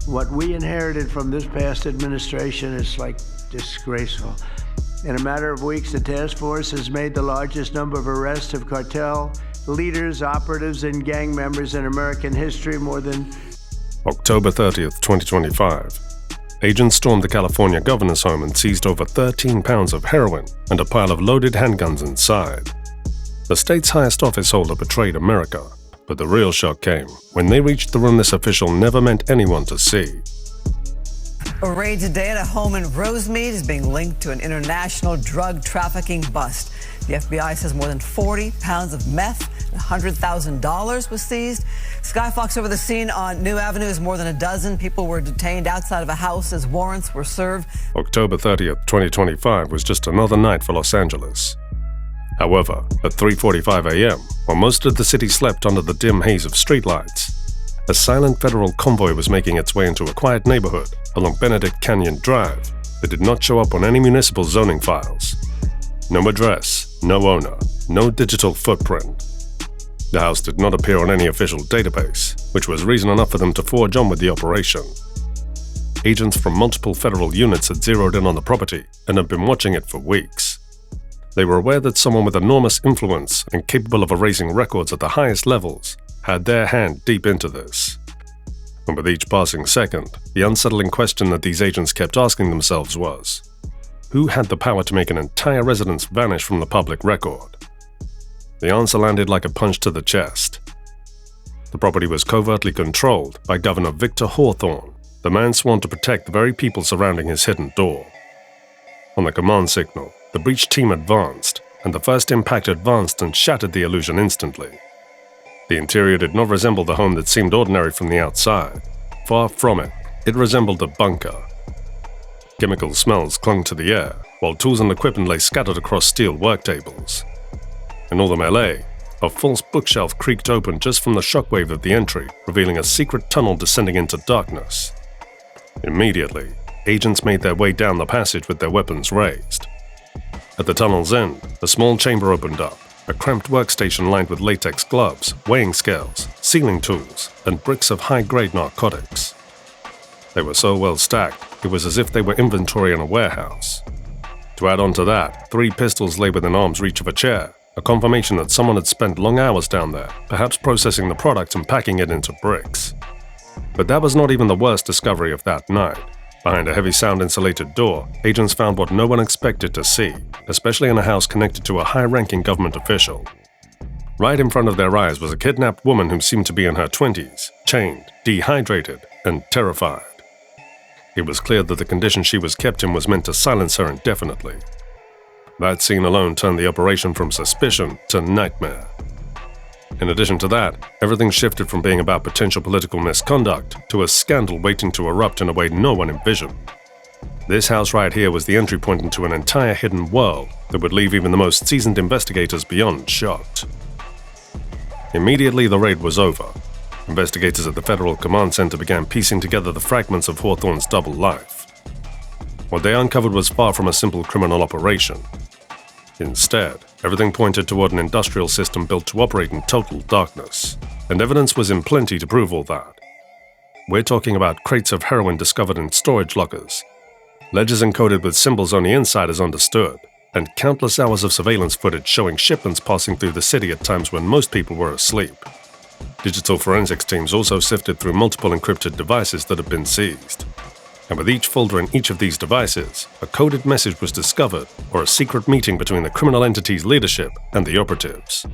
What we inherited from this past administration is like disgraceful. In a matter of weeks, the task force has made the largest number of arrests of cartel leaders, operatives, and gang members in American history, more than... October 30th, 2025. Agents stormed the California governor's home and seized over 13 pounds of heroin and a pile of loaded handguns inside. The state's highest office holder betrayed America, but the real shock came when they reached the room this official never meant anyone to see. A raid today at a home in Rosemead is being linked to an international drug trafficking bust. The FBI says more than 40 pounds of meth and $100,000 was seized. Sky Fox over the scene on New Avenue as more than a dozen people were detained outside of a house as warrants were served. October 30th, 2025 was just another night for Los Angeles. However, at 3:45 a.m., while most of the city slept under the dim haze of streetlights, a silent federal convoy was making its way into a quiet neighborhood along Benedict Canyon Drive that did not show up on any municipal zoning files. No address, no owner, no digital footprint. The house did not appear on any official database, which was reason enough for them to forge on with the operation. Agents from multiple federal units had zeroed in on the property and had been watching it for weeks. They were aware that someone with enormous influence and capable of erasing records at the highest levels had their hand deep into this. And with each passing second, the unsettling question that these agents kept asking themselves was, who had the power to make an entire residence vanish from the public record? The answer landed like a punch to the chest. The property was covertly controlled by Governor Victor Hawthorne, the man sworn to protect the very people surrounding his hidden door. On the command signal, the breach team advanced, and the first impact advanced and shattered the illusion instantly. The interior did not resemble the home that seemed ordinary from the outside. Far from it, it resembled a bunker. Chemical smells clung to the air, while tools and equipment lay scattered across steel work tables. In all of LA, a false bookshelf creaked open just from the shockwave of the entry, revealing a secret tunnel descending into darkness. Immediately, agents made their way down the passage with their weapons raised. At the tunnel's end, a small chamber opened up, a cramped workstation lined with latex gloves, weighing scales, sealing tools, and bricks of high-grade narcotics. They were so well stacked, it was as if they were inventory in a warehouse. To add on to that, 3 pistols lay within arm's reach of a chair, a confirmation that someone had spent long hours down there, perhaps processing the product and packing it into bricks. But that was not even the worst discovery of that night. Behind a heavy sound-insulated door, agents found what no one expected to see, especially in a house connected to a high-ranking government official. Right in front of their eyes was a kidnapped woman who seemed to be in her 20s, chained, dehydrated, and terrified. It was clear that the condition she was kept in was meant to silence her indefinitely. That scene alone turned the operation from suspicion to nightmare. In addition to that, everything shifted from being about potential political misconduct to a scandal waiting to erupt in a way no one envisioned. This house right here was the entry point into an entire hidden world that would leave even the most seasoned investigators beyond shocked. Immediately the raid was over. Investigators at the Federal Command Center began piecing together the fragments of Hawthorne's double life. What they uncovered was far from a simple criminal operation. Instead, everything pointed toward an industrial system built to operate in total darkness, and evidence was in plenty to prove all that. We're talking about crates of heroin discovered in storage lockers, ledgers encoded with symbols only insiders understood, and countless hours of surveillance footage showing shipments passing through the city at times when most people were asleep. Digital forensics teams also sifted through multiple encrypted devices that had been seized. And with each folder in each of these devices, a coded message was discovered or a secret meeting between the criminal entity's leadership and the operatives.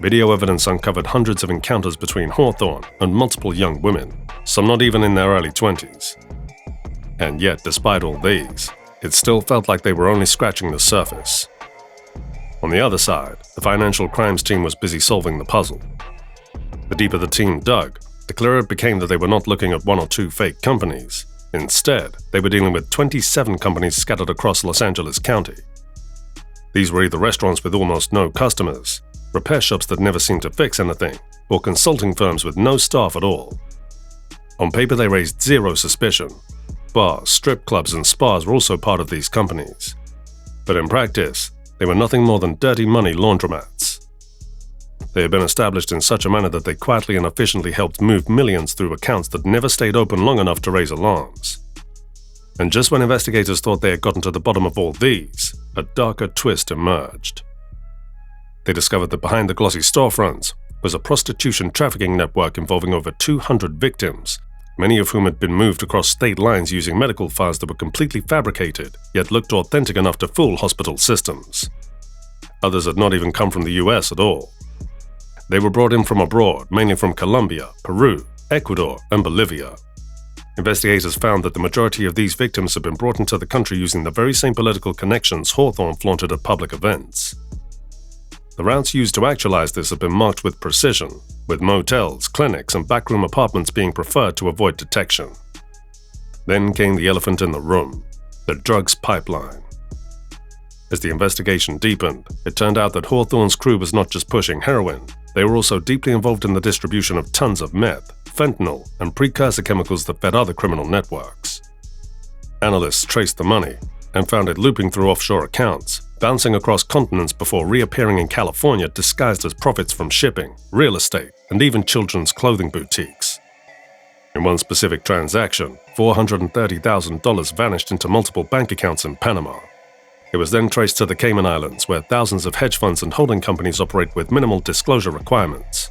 Video evidence uncovered hundreds of encounters between Hawthorne and multiple young women, some not even in their early 20s. And yet, despite all these, it still felt like they were only scratching the surface. On the other side, the financial crimes team was busy solving the puzzle. The deeper the team dug, the clearer it became that they were not looking at 1 or 2 fake companies. Instead, they were dealing with 27 companies scattered across Los Angeles County. These were either restaurants with almost no customers, repair shops that never seemed to fix anything, or consulting firms with no staff at all. On paper, they raised zero suspicion. Bars, strip clubs, and spas were also part of these companies. But in practice, they were nothing more than dirty money laundromats. they had been established in such a manner that they quietly and efficiently helped move millions through accounts that never stayed open long enough to raise alarms. And just when investigators thought they had gotten to the bottom of all these, a darker twist emerged. They discovered that behind the glossy storefronts was a prostitution trafficking network involving over 200 victims, many of whom had been moved across state lines using medical files that were completely fabricated, yet looked authentic enough to fool hospital systems. Others had not even come from the US at all. They were brought in from abroad, mainly from Colombia, Peru, Ecuador, and Bolivia. Investigators found that the majority of these victims had been brought into the country using the very same political connections Hawthorne flaunted at public events. The routes used to actualize this had been marked with precision, with motels, clinics, and backroom apartments being preferred to avoid detection. Then came the elephant in the room, the drugs pipeline. As the investigation deepened, it turned out that Hawthorne's crew was not just pushing heroin, they were also deeply involved in the distribution of tons of meth, fentanyl, and precursor chemicals that fed other criminal networks. Analysts traced the money and found it looping through offshore accounts, bouncing across continents before reappearing in California disguised as profits from shipping, real estate, and even children's clothing boutiques. In one specific transaction, $430,000 vanished into multiple bank accounts in Panama. It was then traced to the Cayman Islands, where thousands of hedge funds and holding companies operate with minimal disclosure requirements.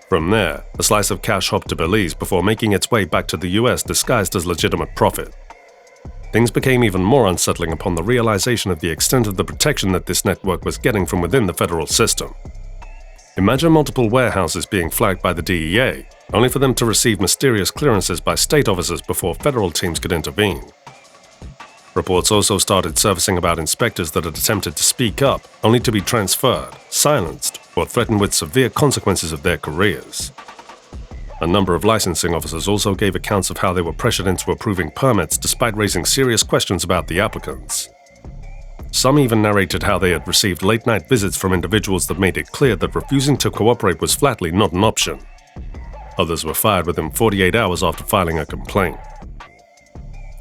From there, a slice of cash hopped to Belize before making its way back to the US disguised as legitimate profit. Things became even more unsettling upon the realization of the extent of the protection that this network was getting from within the federal system. Imagine multiple warehouses being flagged by the DEA, only for them to receive mysterious clearances by state officers before federal teams could intervene. Reports also started surfacing about inspectors that had attempted to speak up, only to be transferred, silenced, or threatened with severe consequences of their careers. A number of licensing officers also gave accounts of how they were pressured into approving permits despite raising serious questions about the applicants. Some even narrated how they had received late-night visits from individuals that made it clear that refusing to cooperate was flatly not an option. Others were fired within 48 hours after filing a complaint.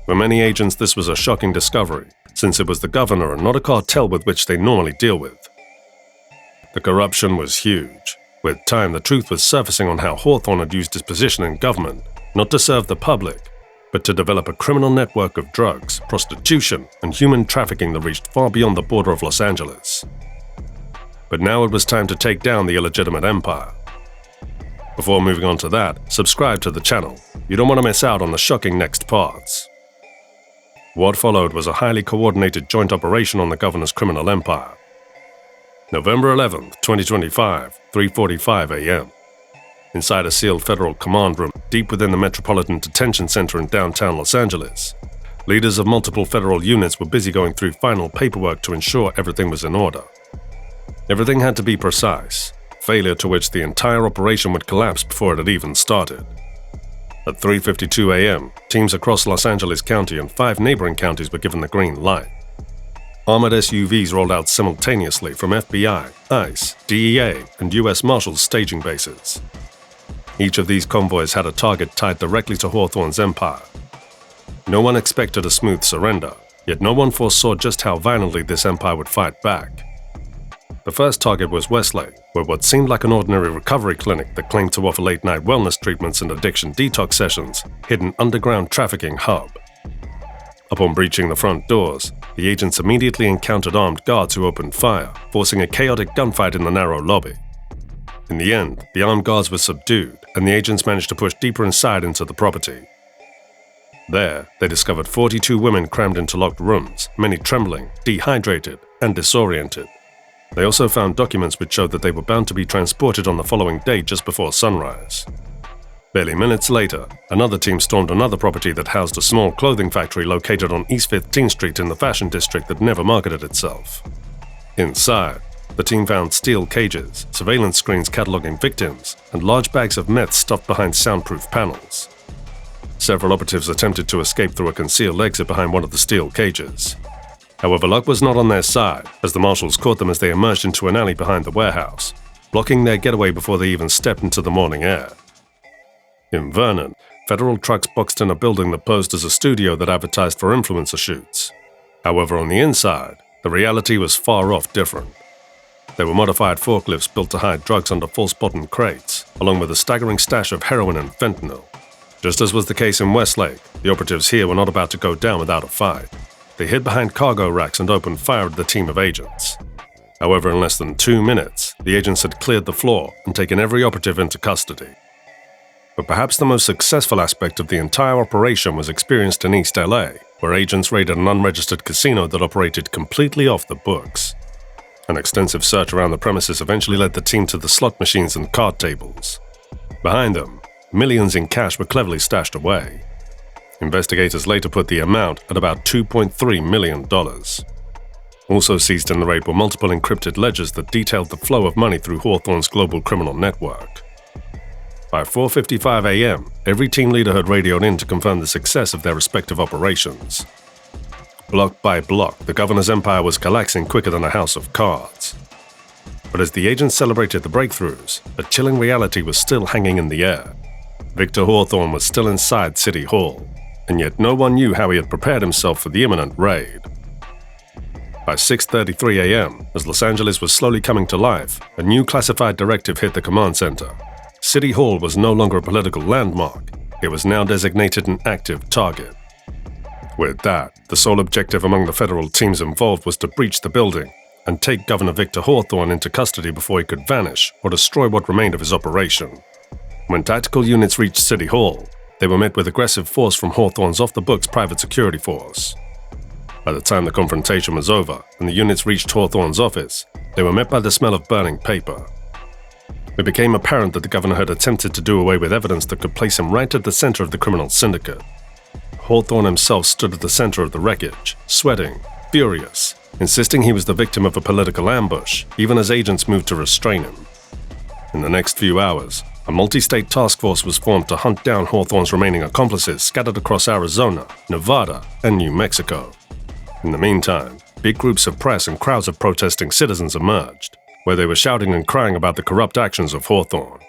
For many agents, this was a shocking discovery, since it was the governor and not a cartel with which they normally deal with. The corruption was huge. With time, the truth was surfacing on how Hawthorne had used his position in government, not to serve the public, but to develop a criminal network of drugs, prostitution, and human trafficking that reached far beyond the border of Los Angeles. But now it was time to take down the illegitimate empire. Before moving on to that, subscribe to the channel. You don't want to miss out on the shocking next parts. What followed was a highly coordinated joint operation on the governor's criminal empire. November 11, 2025, 3:45 a.m. Inside a sealed federal command room deep within the Metropolitan Detention Center in downtown Los Angeles, leaders of multiple federal units were busy going through final paperwork to ensure everything was in order. Everything had to be precise, failure to which the entire operation would collapse before it had even started. At 3:52 a.m., teams across Los Angeles County and 5 neighboring counties were given the green light. Armored SUVs rolled out simultaneously from FBI, ICE, DEA, and U.S. Marshals staging bases. Each of these convoys had a target tied directly to Hawthorne's empire. No one expected a smooth surrender, yet no one foresaw just how violently this empire would fight back. The first target was Westlake, where what seemed like an ordinary recovery clinic that claimed to offer late-night wellness treatments and addiction detox sessions hid an underground trafficking hub. Upon breaching the front doors, the agents immediately encountered armed guards who opened fire, forcing a chaotic gunfight in the narrow lobby. In the end, the armed guards were subdued, and the agents managed to push deeper inside into the property. There, they discovered 42 women crammed into locked rooms, many trembling, dehydrated, and disoriented. They also found documents which showed that they were bound to be transported on the following day just before sunrise. Barely minutes later, another team stormed another property that housed a small clothing factory located on East 15th Street in the fashion district that never marketed itself. Inside, the team found steel cages, surveillance screens cataloging victims, and large bags of meth stuffed behind soundproof panels. Several operatives attempted to escape through a concealed exit behind one of the steel cages. However, luck was not on their side, as the marshals caught them as they emerged into an alley behind the warehouse, blocking their getaway before they even stepped into the morning air. In Vernon, federal trucks boxed in a building that posed as a studio that advertised for influencer shoots. However, on the inside, the reality was far off different. They were modified forklifts built to hide drugs under false bottom crates, along with a staggering stash of heroin and fentanyl. Just as was the case in Westlake, the operatives here were not about to go down without a fight. They hid behind cargo racks and opened fire at the team of agents. However, in less than 2 minutes, the agents had cleared the floor and taken every operative into custody. But perhaps the most successful aspect of the entire operation was experienced in East LA, where agents raided an unregistered casino that operated completely off the books. An extensive search around the premises eventually led the team to the slot machines and card tables. Behind them, millions in cash were cleverly stashed away. Investigators later put the amount at about $2.3 million. Also seized in the raid were multiple encrypted ledgers that detailed the flow of money through Hawthorne's global criminal network. By 4:55 a.m., every team leader had radioed in to confirm the success of their respective operations. Block by block, the governor's empire was collapsing quicker than a house of cards. But as the agents celebrated the breakthroughs, a chilling reality was still hanging in the air. Victor Hawthorne was still inside City Hall, and yet no one knew how he had prepared himself for the imminent raid. By 6:33 a.m., as Los Angeles was slowly coming to life, a new classified directive hit the command center. City Hall was no longer a political landmark. It was now designated an active target. With that, the sole objective among the federal teams involved was to breach the building and take Governor Victor Hawthorne into custody before he could vanish or destroy what remained of his operation. When tactical units reached City Hall, they were met with aggressive force from Hawthorne's off-the-books private security force. By the time the confrontation was over and the units reached Hawthorne's office, they were met by the smell of burning paper. It became apparent that the governor had attempted to do away with evidence that could place him right at the center of the criminal syndicate. Hawthorne himself stood at the center of the wreckage, sweating, furious, insisting he was the victim of a political ambush, even as agents moved to restrain him. In the next few hours, a multi-state task force was formed to hunt down Hawthorne's remaining accomplices scattered across Arizona, Nevada, and New Mexico. In the meantime, big groups of press and crowds of protesting citizens emerged, where they were shouting and crying about the corrupt actions of Hawthorne.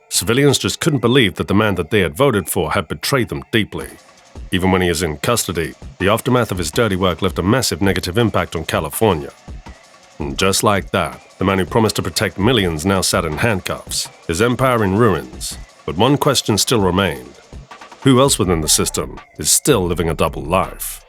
Civilians just couldn't believe that the man that they had voted for had betrayed them deeply. Even when he is in custody, the aftermath of his dirty work left a massive negative impact on California. And just like that, the man who promised to protect millions now sat in handcuffs, his empire in ruins. But one question still remained. Who else within the system is still living a double life?